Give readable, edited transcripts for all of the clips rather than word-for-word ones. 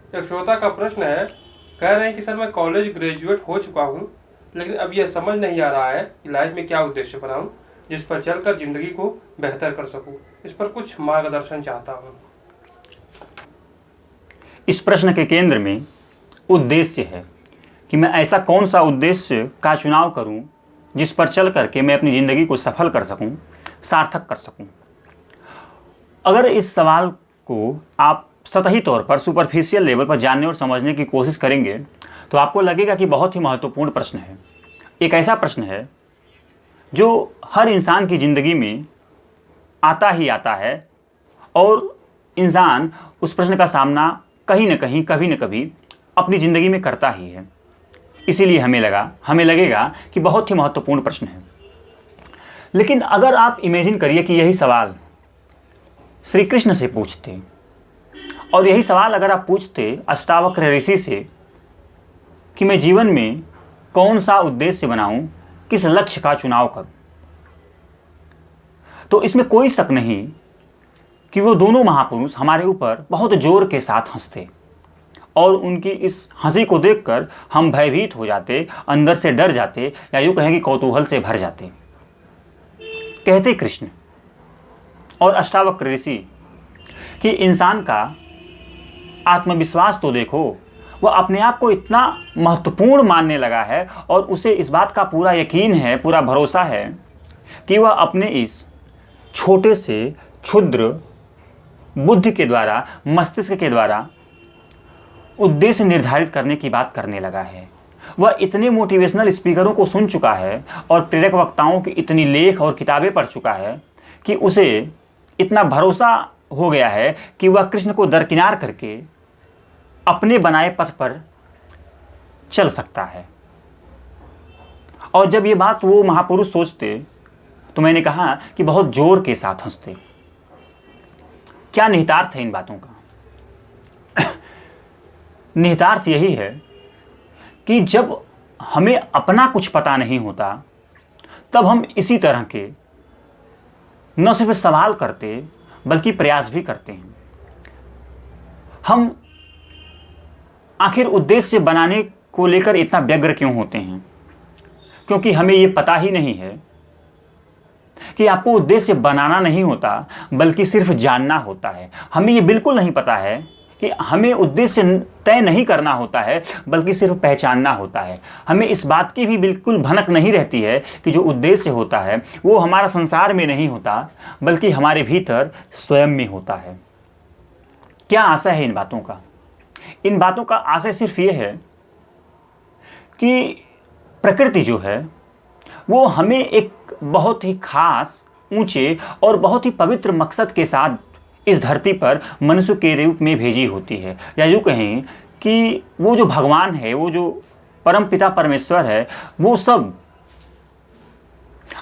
एक श्रोता का प्रश्न है, कह रहे हैं कि सर मैं कॉलेज ग्रेजुएट हो चुका हूँ, लेकिन अब यह समझ नहीं आ रहा है कि लाइफ में क्या उद्देश्य बनाऊँ जिस पर चलकर जिंदगी को बेहतर कर सकूँ। इस पर कुछ मार्गदर्शन चाहता हूँ। इस प्रश्न के केंद्र में उद्देश्य है कि मैं ऐसा कौन सा उद्देश्य का चुनाव करूं जिस पर चल करके मैं अपनी ज़िंदगी को सफल कर सकूं, सार्थक कर सकूं। अगर इस सवाल को आप सतही तौर पर सुपरफिशियल लेवल पर जानने और समझने की कोशिश करेंगे तो आपको लगेगा कि बहुत ही महत्वपूर्ण प्रश्न है। एक ऐसा प्रश्न है जो हर इंसान की ज़िंदगी में आता ही आता है और इंसान उस प्रश्न का सामना कहीं ना कहीं, कभी ना कभी अपनी ज़िंदगी में करता ही है। इसीलिए हमें लगेगा कि बहुत ही महत्वपूर्ण प्रश्न है। लेकिन अगर आप इमेजिन करिए कि यही सवाल श्री कृष्ण से पूछते, और यही सवाल अगर आप पूछते अष्टावक्र ऋषि से कि मैं जीवन में कौन सा उद्देश्य बनाऊं, किस लक्ष्य का चुनाव करूं, तो इसमें कोई शक नहीं कि वो दोनों महापुरुष हमारे ऊपर बहुत जोर के साथ हंसते और उनकी इस हंसी को देखकर हम भयभीत हो जाते, अंदर से डर जाते, या यूँ कहें कि कौतूहल से भर जाते। कहते कृष्ण और अष्टावक्र ऋषि कि इंसान का आत्मविश्वास तो देखो, वह अपने आप को इतना महत्वपूर्ण मानने लगा है और उसे इस बात का पूरा यकीन है, पूरा भरोसा है कि वह अपने इस छोटे से क्षुद्र बुद्धि के द्वारा, मस्तिष्क के द्वारा उद्देश्य निर्धारित करने की बात करने लगा है। वह इतने मोटिवेशनल स्पीकरों को सुन चुका है और प्रेरक वक्ताओं की इतनी लेख और किताबें पढ़ चुका है कि उसे इतना भरोसा हो गया है कि वह कृष्ण को दरकिनार करके अपने बनाए पथ पर चल सकता है। और जब ये बात वो महापुरुष सोचते तो मैंने कहा कि बहुत जोर के साथ हंसते। क्या निहितार्थ है इन बातों का? निहितार्थ यही है कि जब हमें अपना कुछ पता नहीं होता तब हम इसी तरह के न सिर्फ सवाल करते बल्कि प्रयास भी करते हैं। हम आखिर उद्देश्य बनाने को लेकर इतना व्यग्र क्यों होते हैं? क्योंकि हमें ये पता ही नहीं है कि आपको उद्देश्य बनाना नहीं होता बल्कि सिर्फ जानना होता है। हमें ये बिल्कुल नहीं पता है कि हमें उद्देश्य तय नहीं करना होता है बल्कि सिर्फ पहचानना होता है। हमें इस बात की भी बिल्कुल भनक नहीं रहती है कि जो उद्देश्य होता है वो हमारा संसार में नहीं होता बल्कि हमारे भीतर स्वयं में होता है। क्या आशय है इन बातों का? इन बातों का आशय सिर्फ ये है कि प्रकृति जो है वो हमें एक बहुत ही खास, ऊंचे और बहुत ही पवित्र मकसद के साथ इस धरती पर मनुष्य के रूप में भेजी होती है। या यूँ कहें कि वो जो भगवान है, वो जो परम पिता परमेश्वर है, वो सब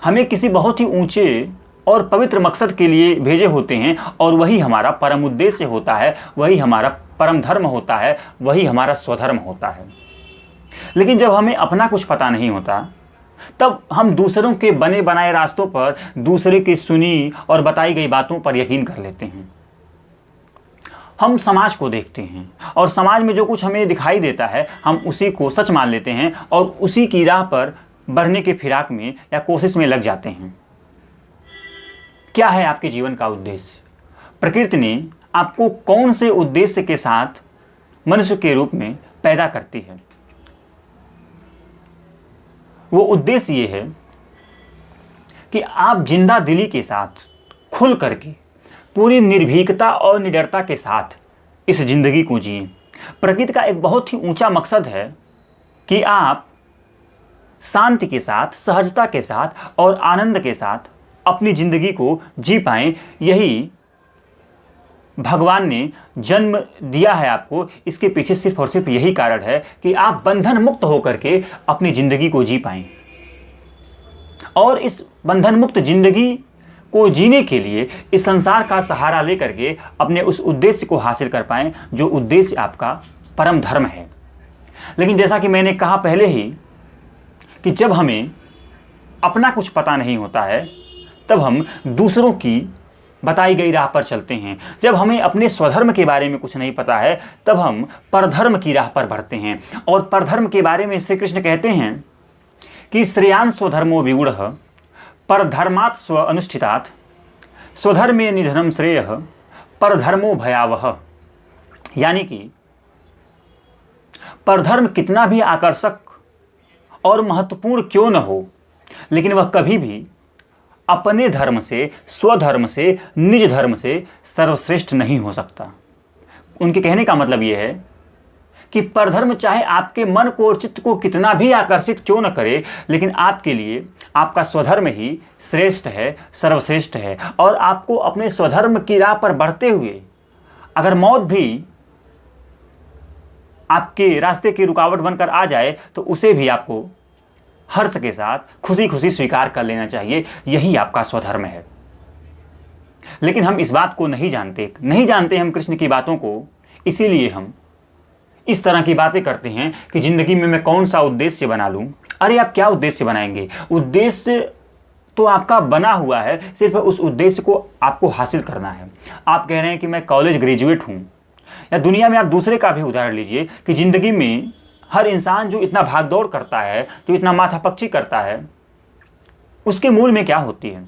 हमें किसी बहुत ही ऊंचे और पवित्र मकसद के लिए भेजे होते हैं और वही हमारा परम उद्देश्य होता है, वही हमारा परम धर्म होता है, वही हमारा स्वधर्म होता है। लेकिन जब हमें अपना कुछ पता नहीं होता तब हम दूसरों के बने बनाए रास्तों पर, दूसरे की सुनी और बताई गई बातों पर यकीन कर लेते हैं। हम समाज को देखते हैं और समाज में जो कुछ हमें दिखाई देता है हम उसी को सच मान लेते हैं और उसी की राह पर बढ़ने के फिराक में या कोशिश में लग जाते हैं। क्या है आपके जीवन का उद्देश्य? प्रकृति ने आपको कौन से उद्देश्य के साथ मनुष्य के रूप में पैदा करती है? वो उद्देश्य ये है कि आप जिंदा दिली के साथ खुल करके पूरी निर्भीकता और निडरता के साथ इस जिंदगी को जिए। प्रकृति का एक बहुत ही ऊंचा मकसद है कि आप शांति के साथ, सहजता के साथ और आनंद के साथ अपनी जिंदगी को जी पाएं। यही भगवान ने जन्म दिया है आपको, इसके पीछे सिर्फ और सिर्फ यही कारण है कि आप बंधन मुक्त होकर के अपनी जिंदगी को जी पाएं। और इस बंधन मुक्त जिंदगी को जीने के लिए इस संसार का सहारा लेकर के अपने उस उद्देश्य को हासिल कर पाएं जो उद्देश्य आपका परम धर्म है। लेकिन जैसा कि मैंने कहा पहले ही कि जब हमें अपना कुछ पता नहीं होता है तब हम दूसरों की बताई गई राह पर चलते हैं। जब हमें अपने स्वधर्म के बारे में कुछ नहीं पता है तब हम परधर्म की राह पर बढ़ते हैं। और परधर्म के बारे में श्री कृष्ण कहते हैं कि श्रेयान स्वधर्मो विगूढ़ परधर्मात् स्व अनुष्ठितात् स्वधर्मे निधनम श्रेय परधर्मो भयावह। यानी कि परधर्म कितना भी आकर्षक और महत्वपूर्ण क्यों न हो, लेकिन वह कभी भी अपने धर्म से, स्वधर्म से, निज धर्म से सर्वश्रेष्ठ नहीं हो सकता। उनके कहने का मतलब यह है कि परधर्म चाहे आपके मन को और चित्त को कितना भी आकर्षित क्यों न करे, लेकिन आपके लिए आपका स्वधर्म ही श्रेष्ठ है, सर्वश्रेष्ठ है। और आपको अपने स्वधर्म की राह पर बढ़ते हुए अगर मौत भी आपके रास्ते की रुकावट बनकर आ जाए तो उसे भी आपको हर्ष के साथ खुशी खुशी स्वीकार कर लेना चाहिए। यही आपका स्वधर्म है। लेकिन हम इस बात को नहीं जानते हम कृष्ण की बातों को। इसीलिए हम इस तरह की बातें करते हैं कि जिंदगी में मैं कौन सा उद्देश्य बना लूं। अरे आप क्या उद्देश्य बनाएंगे? उद्देश्य तो आपका बना हुआ है, सिर्फ उस उद्देश्य को आपको हासिल करना है। आप कह रहे हैं कि मैं कॉलेज ग्रेजुएट हूं, या दुनिया में आप दूसरे का भी उदाहरण लीजिए कि जिंदगी में हर इंसान जो इतना भागदौड़ करता है, जो इतना माथापच्ची करता है, उसके मूल में क्या होती है?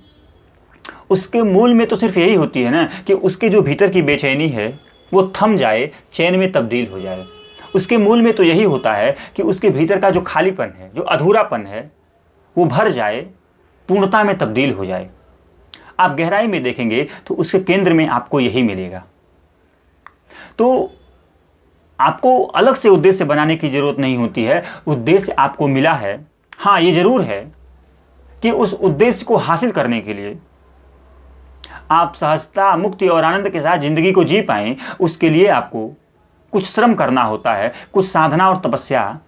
उसके मूल में तो सिर्फ यही होती है ना कि उसके जो भीतर की बेचैनी है वो थम जाए, चैन में तब्दील हो जाए। उसके मूल में तो यही होता है कि उसके भीतर का जो खालीपन है, जो अधूरापन है, वो भर जाए, पूर्णता में तब्दील हो जाए। आप गहराई में देखेंगे तो उसके केंद्र में आपको यही मिलेगा। तो आपको अलग से उद्देश्य बनाने की जरूरत नहीं होती है। उद्देश्य आपको मिला है। हाँ, ये जरूर है कि उस उद्देश्य को हासिल करने के लिए आप सहजता, मुक्ति और आनंद के साथ जिंदगी को जी पाएं, उसके लिए आपको कुछ श्रम करना होता है, कुछ साधना और तपस्या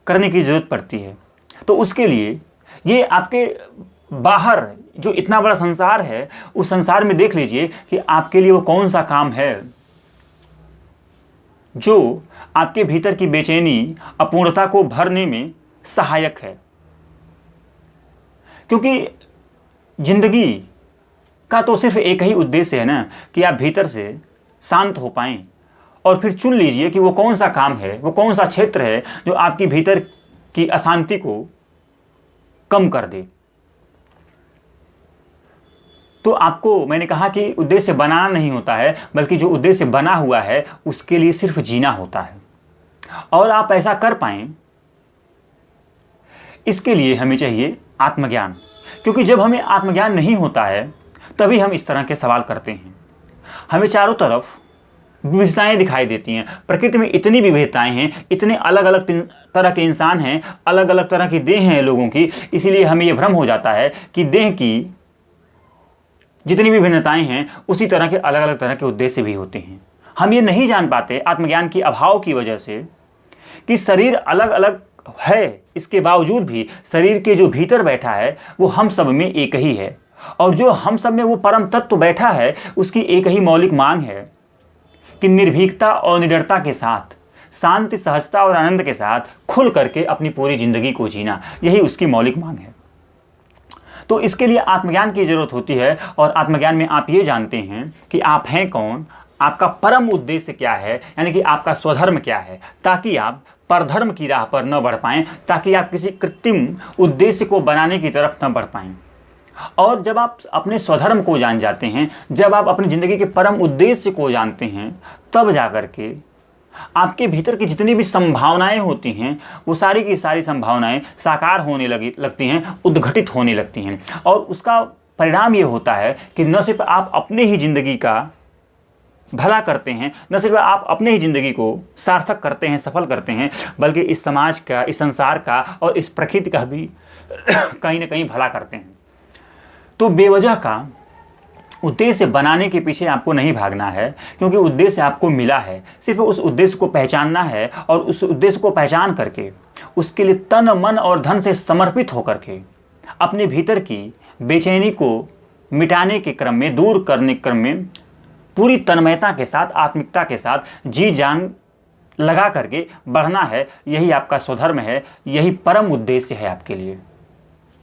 करने की जरूरत पड़ती है। तो उसके लिए ये आपके बाहर जो इतना बड़ा संसार है, उस संसार में देख लीजिए कि आपके लिए वो कौन सा काम है जो आपके भीतर की बेचैनी, अपूर्णता को भरने में सहायक है। क्योंकि जिंदगी का तो सिर्फ एक ही उद्देश्य है ना कि आप भीतर से शांत हो पाएं। और फिर चुन लीजिए कि वो कौन सा काम है, वो कौन सा क्षेत्र है जो आपकी भीतर की अशांति को कम कर दे। तो आपको मैंने कहा कि उद्देश्य बनाना नहीं होता है, बल्कि जो उद्देश्य बना हुआ है उसके लिए सिर्फ जीना होता है। और आप ऐसा कर पाएं, इसके लिए हमें चाहिए आत्मज्ञान। क्योंकि जब हमें आत्मज्ञान नहीं होता है तभी हम इस तरह के सवाल करते हैं। हमें चारों तरफ विविधताएं दिखाई देती हैं। प्रकृति में इतनी विविधताएं हैं, इतने अलग अलग तरह के इंसान हैं, अलग अलग तरह की देह हैं लोगों की। इसीलिए हमें यह भ्रम हो जाता है कि देह की जितनी भी भिन्नताएं हैं उसी तरह के अलग अलग तरह के उद्देश्य भी होते हैं। हम ये नहीं जान पाते आत्मज्ञान की अभाव की वजह से कि शरीर अलग अलग है, इसके बावजूद भी शरीर के जो भीतर बैठा है वो हम सब में एक ही है। और जो हम सब में वो परम तत्व बैठा है उसकी एक ही मौलिक मांग है कि निर्भीकता और निडरता के साथ, शांति, सहजता और आनंद के साथ खुल करके अपनी पूरी जिंदगी को जीना, यही उसकी मौलिक मांग है। तो इसके लिए आत्मज्ञान की जरूरत होती है। और आत्मज्ञान में आप ये जानते हैं कि आप हैं कौन, आपका परम उद्देश्य क्या है, यानी कि आपका स्वधर्म क्या है, ताकि आप परधर्म की राह पर न बढ़ पाएं, ताकि आप किसी कृत्रिम उद्देश्य को बनाने की तरफ न बढ़ पाएं। और जब आप अपने स्वधर्म को जान जाते हैं, जब आप अपनी ज़िंदगी के परम उद्देश्य को जानते हैं, तब जाकर के आपके भीतर की जितनी भी संभावनाएं होती हैं वो सारी की सारी संभावनाएं साकार होने लगती हैं, उद्घटित होने लगती हैं। और उसका परिणाम ये होता है कि न सिर्फ आप अपने ही ज़िंदगी का भला करते हैं, न सिर्फ आप अपने ही ज़िंदगी को सार्थक करते हैं, सफल करते हैं, बल्कि इस समाज का, इस संसार का और इस प्रकृति का भी कहीं ना कहीं भला करते हैं। तो बेवजह का उद्देश्य बनाने के पीछे आपको नहीं भागना है, क्योंकि उद्देश्य आपको मिला है। सिर्फ उस उद्देश्य को पहचानना है और उस उद्देश्य को पहचान करके उसके लिए तन, मन और धन से समर्पित होकर के अपने भीतर की बेचैनी को मिटाने के क्रम में, दूर करने के क्रम में पूरी तन्मयता के साथ, आत्मिकता के साथ जी जान लगा करके बढ़ना है। यही आपका स्वधर्म है, यही परम उद्देश्य है आपके लिए।